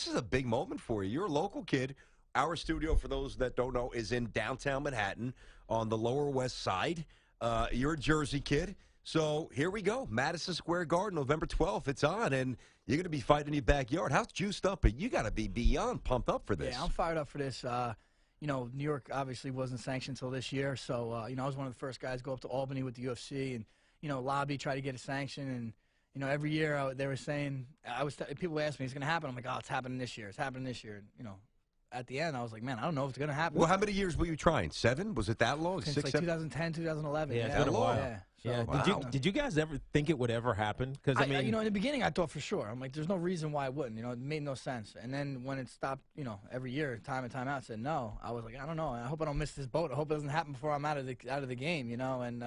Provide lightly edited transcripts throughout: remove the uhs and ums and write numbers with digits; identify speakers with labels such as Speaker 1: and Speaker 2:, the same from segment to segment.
Speaker 1: this is a big moment for you. You're a local kid. Our studio, for those that don't know, is in downtown Manhattan on the Lower West Side. You're a Jersey kid. So here we go. Madison Square Garden, November 12th. It's on, and you're going to be fighting in your backyard. How's juiced up? But you got to be beyond pumped up for this.
Speaker 2: Yeah, I'm fired up for this. New York obviously wasn't sanctioned until this year. So, I was one of the first guys to go up to Albany with the UFC and, lobby, try to get a sanction. And, every year they were saying, people ask me, it's going to happen. I'm like, oh, it's happening this year. It's happening this year. And, at the end, I was like, man, I don't know if it's going to happen.
Speaker 1: Well, how many years were you trying? 7? Was it that long?
Speaker 2: Since
Speaker 1: 6,
Speaker 2: like
Speaker 1: 7?
Speaker 2: 2010, 2011.
Speaker 3: Yeah,
Speaker 2: Yeah,
Speaker 3: it's been a while.
Speaker 2: Yeah. So,
Speaker 3: Yeah.
Speaker 1: Wow.
Speaker 3: Did you guys ever think it would ever happen? Because I mean,
Speaker 2: in the beginning, I thought for sure. I'm like, there's no reason why it wouldn't. It made no sense. And then when it stopped, every year, time and time out, said no. I was like, I don't know. I hope I don't miss this boat. I hope it doesn't happen before I'm out of the game. And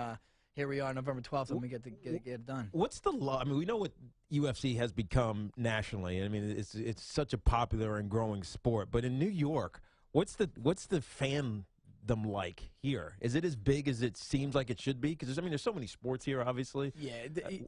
Speaker 2: here we are, November 12th, and we get it done.
Speaker 3: what's the law? I mean, we know what UFC has become nationally. I mean, it's such a popular and growing sport. But in New York, what's the fandom like here? Is it as big as it seems like it should be? Because there's so many sports here, obviously.
Speaker 2: Yeah,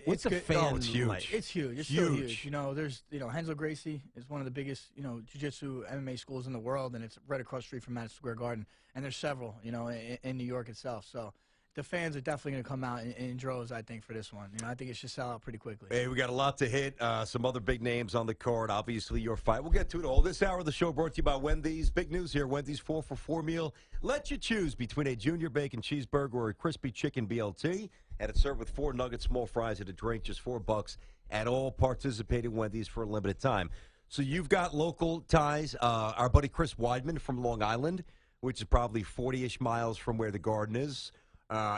Speaker 3: what's the fan
Speaker 1: it's huge.
Speaker 3: like?
Speaker 2: It's huge. It's so huge. There's Renzo Gracie is one of the biggest jiu-jitsu MMA schools in the world, and it's right across the street from Madison Square Garden. And there's several in New York itself. So the fans are definitely going to come out in droves, I think, for this one. I think it should sell out pretty quickly.
Speaker 1: Hey, we got a lot to hit. Some other big names on the card. Obviously, your fight. We'll get to it all. This hour of the show brought to you by Wendy's. Big news here. Wendy's 4 for $4 meal. Let you choose between a junior bacon cheeseburger or a crispy chicken BLT. And it's served with 4 nuggets, small fries, and a drink. Just $4 at all participating Wendy's for a limited time. So you've got local ties. Our buddy Chris Weidman from Long Island, which is probably 40-ish miles from where the Garden is.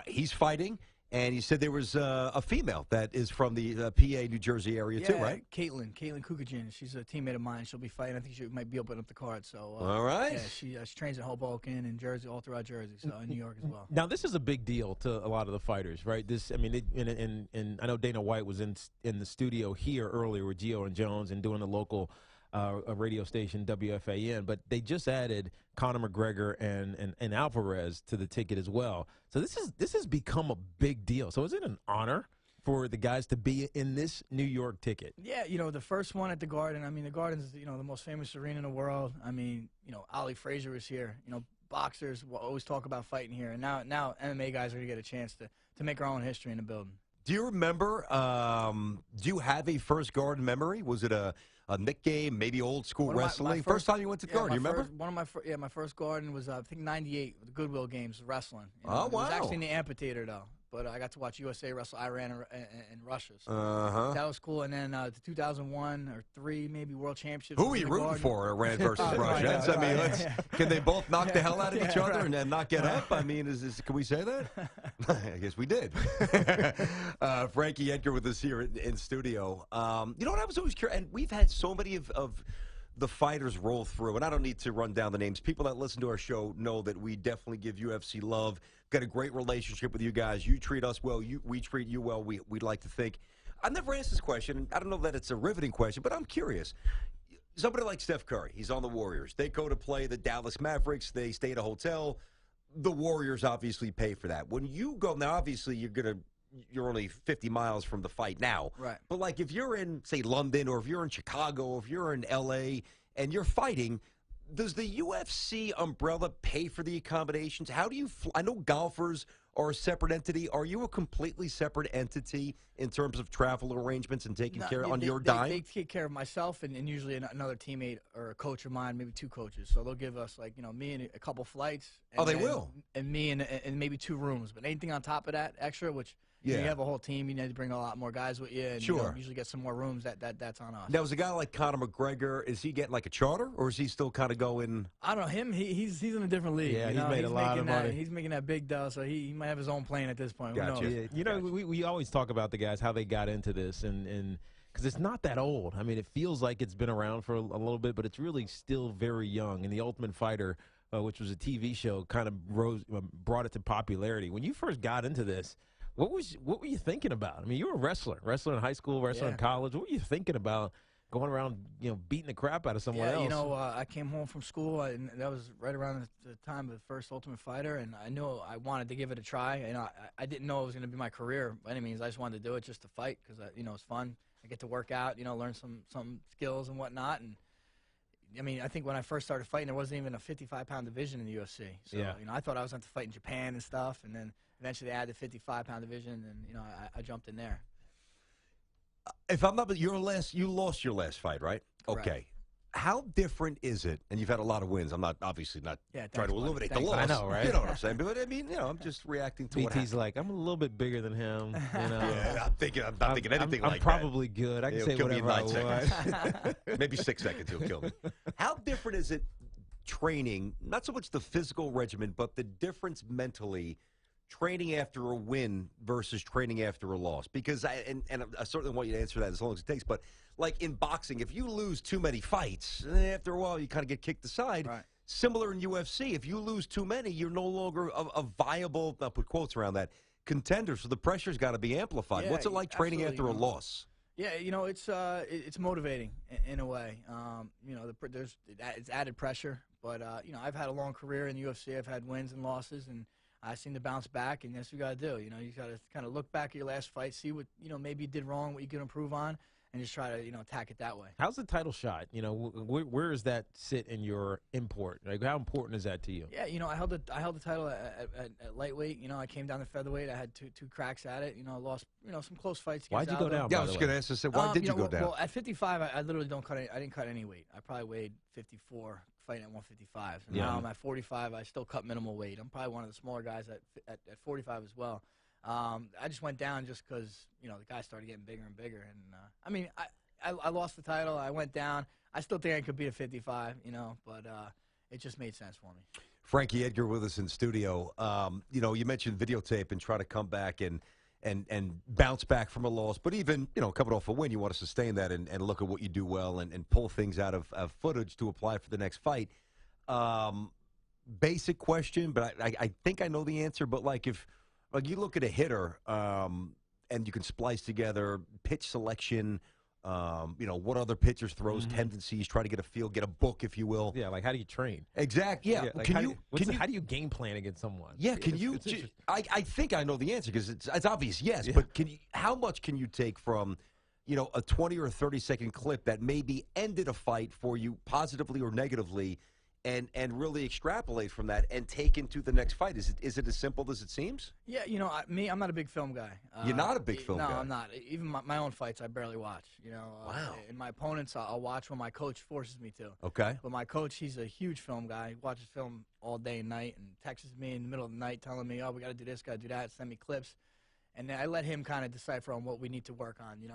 Speaker 1: He's fighting, and he said there was a female that is from the PA, New Jersey area too, right?
Speaker 2: Caitlin Kukajin. She's a teammate of mine. She'll be fighting. I think she might be opening up the card. So,
Speaker 1: all right.
Speaker 2: Yeah, she trains in Hoboken and Jersey, all throughout Jersey, so in New York as well.
Speaker 3: Now, this is a big deal to a lot of the fighters, right? And I know Dana White was in the studio here earlier with Gio and Jones and doing the local a radio station, WFAN, but they just added Conor McGregor and Alvarez to the ticket as well. So this has become a big deal. So is it an honor for the guys to be in this New York ticket?
Speaker 2: Yeah, the first one at the Garden. I mean, the Garden's the most famous arena in the world. I mean, Ali Frazier was here. Boxers will always talk about fighting here, and now MMA guys are gonna get a chance to make our own history in the building.
Speaker 1: Do you remember? Do you have a first Garden memory? Was it a Nick game, maybe old school wrestling? First time you went to Garden, you remember?
Speaker 2: My first Garden was I think '98, the Goodwill Games, wrestling.
Speaker 1: Oh, wow!
Speaker 2: It was actually in the amphitheater though, but I got to watch USA wrestle Iran and Russia. So that was cool. And then the 2001 or 3 maybe World Championships.
Speaker 1: Who were you rooting for, Iran versus Russia? Can they both knock the hell out of each other and then not get up? I mean, can we say that? I guess we did. Frankie Edgar with us here in studio. You know what I was always curious, and we've had so many of the fighters roll through, and I don't need to run down the names. People that listen to our show know that we definitely give UFC love. Got a great relationship with you guys. You treat us well. We treat you well. We'd like to think. I've never asked this question, and I don't know that it's a riveting question, but I'm curious. Somebody like Steph Curry, he's on the Warriors. They go to play the Dallas Mavericks. They stay at a hotel. The Warriors obviously pay for that. When you go, now obviously you're only 50 miles from the fight now.
Speaker 2: Right.
Speaker 1: But like if you're in, say, London, or if you're in Chicago, or if you're in LA and you're fighting, does the UFC umbrella pay for the accommodations? How do you I know golfers are a separate entity. Are you a completely separate entity in terms of travel arrangements and taking care on your dime?
Speaker 2: They take care of myself and usually another teammate or a coach of mine, maybe 2 coaches. So they'll give us me and a couple flights. And
Speaker 1: they will?
Speaker 2: And me and maybe 2 rooms. But anything on top of that extra, which
Speaker 1: yeah.
Speaker 2: You have a whole team. You need to bring a lot more guys with you. And,
Speaker 1: sure.
Speaker 2: Usually get some more rooms. That's on us.
Speaker 1: Now, is a guy like Conor McGregor, is he getting like a charter, or is he still kind of going?
Speaker 2: I don't know. Him, he's in a different league.
Speaker 3: Yeah, he's made a lot of money.
Speaker 2: He's making that big dough, so he might have his own plane at this point.
Speaker 1: Gotcha.
Speaker 2: Who knows?
Speaker 3: Yeah. We always talk about the guys, how they got into this, and because it's not that old. I mean, it feels like it's been around for a little bit, but it's really still very young. And The Ultimate Fighter, which was a TV show, kind of brought it to popularity. When you first got into this, what were you thinking about? I mean, you were a wrestler in high school, wrestler in college. What were you thinking about going around, beating the crap out of someone else?
Speaker 2: I came home from school, and that was right around the time of the first Ultimate Fighter, and I knew I wanted to give it a try. I didn't know it was going to be my career by any means. I just wanted to do it just to fight because, it's fun. I get to work out, learn some skills and whatnot, and I mean, I think when I first started fighting, there wasn't even a 55-pound division in the UFC. So, I thought I was going to fight in Japan and stuff, and then eventually they added the 55-pound division, and, I jumped in there.
Speaker 1: If I'm not, you lost your last fight, right?
Speaker 2: Correct.
Speaker 1: Okay. How different is it? And you've had a lot of wins. I'm not obviously not trying to eliminate the loss.
Speaker 3: I know, right?
Speaker 1: You know what I'm saying? But I mean, I'm just reacting to what happened.
Speaker 3: BT's like, I'm a little bit bigger than him.
Speaker 1: Yeah, I'm not thinking anything like that.
Speaker 3: I'm probably good. I can say whatever I want.
Speaker 1: Maybe 6 seconds he'll kill me. How different is it training? Not so much the physical regimen, but the difference mentally. Training after a win versus training after a loss, because I certainly want you to answer that as long as it takes. But like in boxing, if you lose too many fights, after a while you kind of get kicked aside. Right. Similar in UFC, if you lose too many, you're no longer a viable. I'll put quotes around that contender. So the pressure's got to be amplified.
Speaker 2: Yeah,
Speaker 1: What's it like training after a loss?
Speaker 2: Yeah, it's motivating in a way. It's added pressure, but I've had a long career in the UFC. I've had wins and losses, and I seem to bounce back, and that's what you got to do. You got to kind of look back at your last fight, see what maybe you did wrong, what you can improve on, and just try to attack it that way.
Speaker 3: How's the title shot? Where does that sit in your import? Like, how important is that to you?
Speaker 2: Yeah, I held the title at lightweight. I came down to featherweight. I had two cracks at it. I lost some close fights.
Speaker 3: Why'd you go down?
Speaker 1: Yeah, I was going to ask this. Why did you go down?
Speaker 2: Well, at 55, I literally I didn't cut any weight. I probably weighed 54. Fighting at 155. So now I'm at 45. I still cut minimal weight. I'm probably one of the smaller guys at 45 as well. I just went down just because the guys started getting bigger and bigger. And I lost the title. I went down. I still think I could beat a 55. But it just made sense for me.
Speaker 1: Frankie Edgar with us in studio. You mentioned videotape and try to come back and bounce back from a loss. But even, coming off a win, you want to sustain that and look at what you do well and pull things out of footage to apply for the next fight. Basic question, but I think I know the answer. But, if you look at a hitter and you can splice together pitch selection, what other pitchers throws, tendencies, try to get a feel, get a book, if you will.
Speaker 3: Yeah, how do you train?
Speaker 1: Exactly. Yeah.
Speaker 3: How do you game plan against someone?
Speaker 1: Yeah, I think I know the answer because it's obvious, yes. Yeah. But how much can you take from, a 20 or 30-second clip that maybe ended a fight for you positively or negatively and really extrapolate from that and take into the next fight? Is it as simple as it seems?
Speaker 2: Yeah, I'm not a big film guy.
Speaker 1: You're not a big film guy?
Speaker 2: No, I'm not. Even my own fights, I barely watch.
Speaker 1: Wow.
Speaker 2: And my opponents, I'll watch when my coach forces me to.
Speaker 1: Okay.
Speaker 2: But my coach, he's a huge film guy. He watches film all day and night and texts me in the middle of the night telling me, we got to do this, got to do that, send me clips. And then I let him kind of decipher on what we need to work on.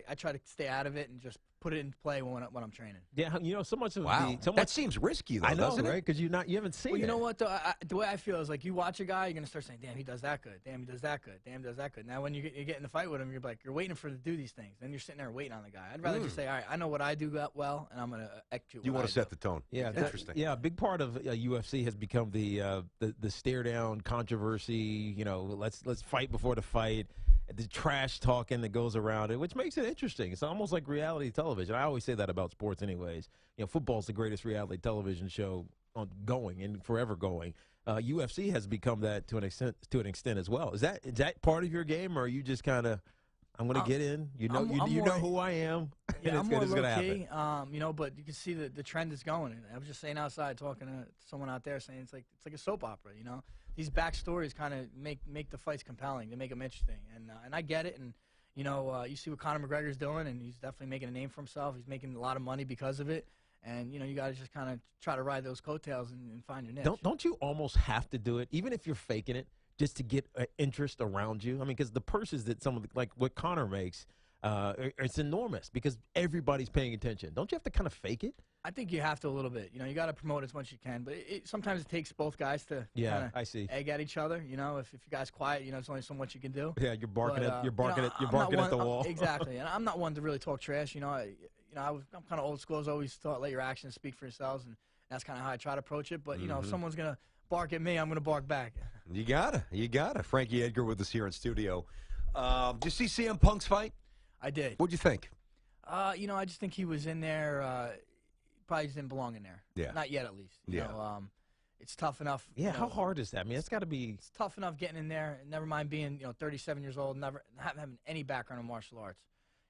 Speaker 2: I try to stay out of it and just put it into play when I'm training.
Speaker 3: Yeah, so much of
Speaker 1: that seems risky, though.
Speaker 3: I know,
Speaker 1: doesn't
Speaker 3: right?
Speaker 1: it?
Speaker 3: Because you haven't seen it.
Speaker 2: Well, you know what, though? The way I feel is you watch a guy, you're gonna start saying, "Damn, he does that good. Damn, he does that good. Damn, he does that good." Now, when you get in the fight with him, you're waiting for him to do these things. Then you're sitting there waiting on the guy. I'd rather just say, "All right, I know what I do well, and I'm gonna execute."
Speaker 1: You want to set the tone.
Speaker 3: Yeah,
Speaker 1: interesting.
Speaker 3: Yeah, a big part of UFC has become the stare down controversy. Let's fight before the fight. The trash talking that goes around it, which makes it interesting. It's almost like reality television. I always say that about sports anyways. Football's the greatest reality television show going and forever going. UFC has become that to an extent as well. Is that part of your game, or are you just kind of, I'm going to get in, you know who I am,
Speaker 2: yeah,
Speaker 3: and
Speaker 2: it's
Speaker 3: going to
Speaker 2: happen.
Speaker 3: happen.
Speaker 2: But you can see the trend is going. And I was just saying outside, talking to someone out there, saying it's like a soap opera, These backstories kind of make the fights compelling. They make them interesting, and I get it. And you see what Conor McGregor's doing, and he's definitely making a name for himself. He's making a lot of money because of it, and you got to just kind of try to ride those coattails and find your niche.
Speaker 3: Don't you almost have to do it, even if you're faking it, just to get interest around you? I mean, because the purses that like what Conor makes, it's enormous because everybody's paying attention. Don't you have to kind of fake it?
Speaker 2: I think you have to a little bit. You got to promote as much as you can, but sometimes it takes both guys to
Speaker 3: I see.
Speaker 2: egg at each other. If you guys quiet, there's only so much you can do.
Speaker 3: Yeah, you're barking at the wall.
Speaker 2: Exactly, and I'm not one to really talk trash. I'm kind of old school. I always thought let your actions speak for yourselves, and that's kind of how I try to approach it. But if someone's gonna bark at me, I'm gonna bark back.
Speaker 1: You gotta. Frankie Edgar with us here in studio. Did you see CM Punk's fight?
Speaker 2: I did.
Speaker 1: What'd you think?
Speaker 2: I just think he was in there. Probably just didn't belong in there.
Speaker 1: Yeah.
Speaker 2: Not yet, at least. You know, it's tough enough.
Speaker 3: Yeah, how hard is that? I mean, it's got to be.
Speaker 2: It's tough enough getting in there. Never mind being 37 years old, never having any background in martial arts.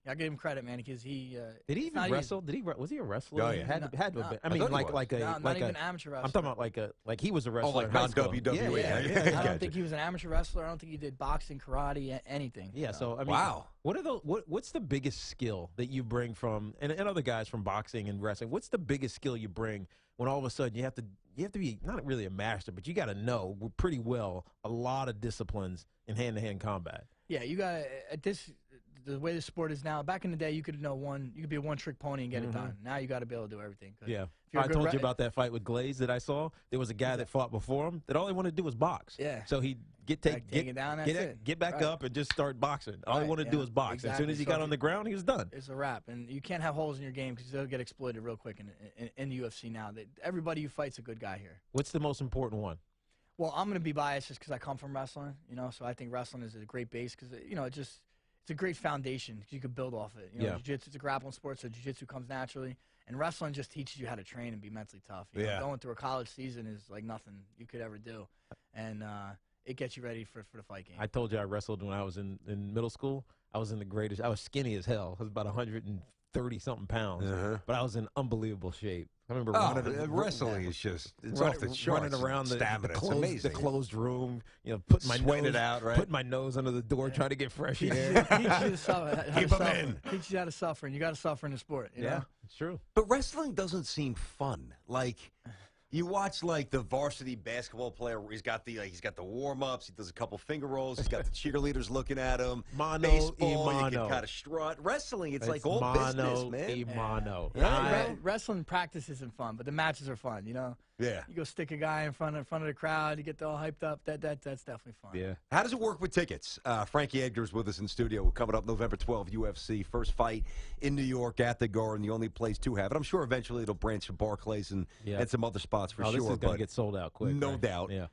Speaker 2: I give him credit, man, because he
Speaker 3: did he even wrestle? Was he a wrestler?
Speaker 1: Oh, yeah.
Speaker 3: Had to have been. I mean,
Speaker 1: thought he was.
Speaker 2: not even amateur wrestler.
Speaker 3: I'm talking about like he was a wrestler.
Speaker 1: Oh, like
Speaker 3: in high school.
Speaker 1: non-WWE.
Speaker 3: Yeah.
Speaker 2: I don't think he was an amateur wrestler. I don't think he did boxing, karate, anything.
Speaker 3: Yeah. So I mean,
Speaker 1: wow.
Speaker 3: What's the biggest skill that you bring from and other guys from boxing and wrestling? What's the biggest skill you bring when all of a sudden you have to be not really a master, but you got to know pretty well a lot of disciplines in hand-to-hand combat?
Speaker 2: Yeah, you got the way the sport is now. Back in the day, you could be a one-trick pony and get it done. Now you got to be able to do everything.
Speaker 3: Yeah, I told you about that fight with Glaze that I saw. There was a guy that fought before him that all he wanted to do was box.
Speaker 2: Yeah.
Speaker 3: So he get back up and just start boxing. All he wanted to do was box. Exactly. As soon as he got on the ground, he was done.
Speaker 2: It's a wrap, and you can't have holes in your game because they'll get exploited real quick in the UFC now. Everybody you fight's a good guy here.
Speaker 3: What's the most important one?
Speaker 2: Well, I'm going to be biased just because I come from wrestling, so I think wrestling is a great base because, it's a great foundation because you could build off it. Jiu-jitsu is a grappling sport, so jiu-jitsu comes naturally. And wrestling just teaches you how to train and be mentally tough. Going through a college season is like nothing you could ever do. And it gets you ready for the fight game.
Speaker 3: I told you I wrestled when I was in middle school. I was I was skinny as hell. I was about 130-something pounds. But I was in unbelievable shape. I remember
Speaker 1: wrestling is just off the charts.
Speaker 3: Running around the closed room, putting my nose under the door, trying to get fresh air.
Speaker 2: Keep them in. Teach you how to suffer, and you got to suffer in the sport. You know?
Speaker 3: It's true.
Speaker 1: But wrestling doesn't seem fun. Like you watch the varsity basketball player where he's got the warm ups, he does a couple finger rolls, he's got the cheerleaders looking at him. Baseball, you can kind of strut. Wrestling, it's like all business, man.
Speaker 2: Wrestling practice isn't fun, but the matches are fun.
Speaker 1: Yeah.
Speaker 2: You go stick a guy in front of the crowd, you get all hyped up. That's definitely fun.
Speaker 3: Yeah.
Speaker 1: How does it work with tickets? Frankie Edgar is with us in studio. We're coming up November 12th, UFC. First fight in New York at the Garden, the only place to have it. I'm sure eventually it'll branch to Barclays and some other spots for sure.
Speaker 3: This is going to get sold out quick.
Speaker 1: No doubt.
Speaker 3: Yeah.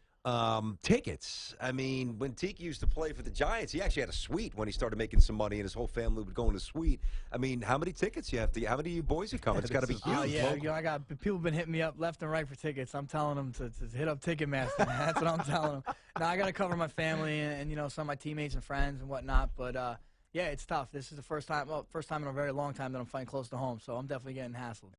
Speaker 1: Tickets. I mean, when Tiki used to play for the Giants, he actually had a suite when he started making some money, and his whole family would go in a suite. I mean, how many tickets you have to? How many of you boys are coming? It's got to be huge.
Speaker 2: I got people been hitting me up left and right for tickets. I'm telling them to hit up Ticketmaster. That's what I'm telling them. Now I got to cover my family and some of my teammates and friends and whatnot. But yeah, it's tough. This is the first time in a very long time that I'm fighting close to home, so I'm definitely getting hassled.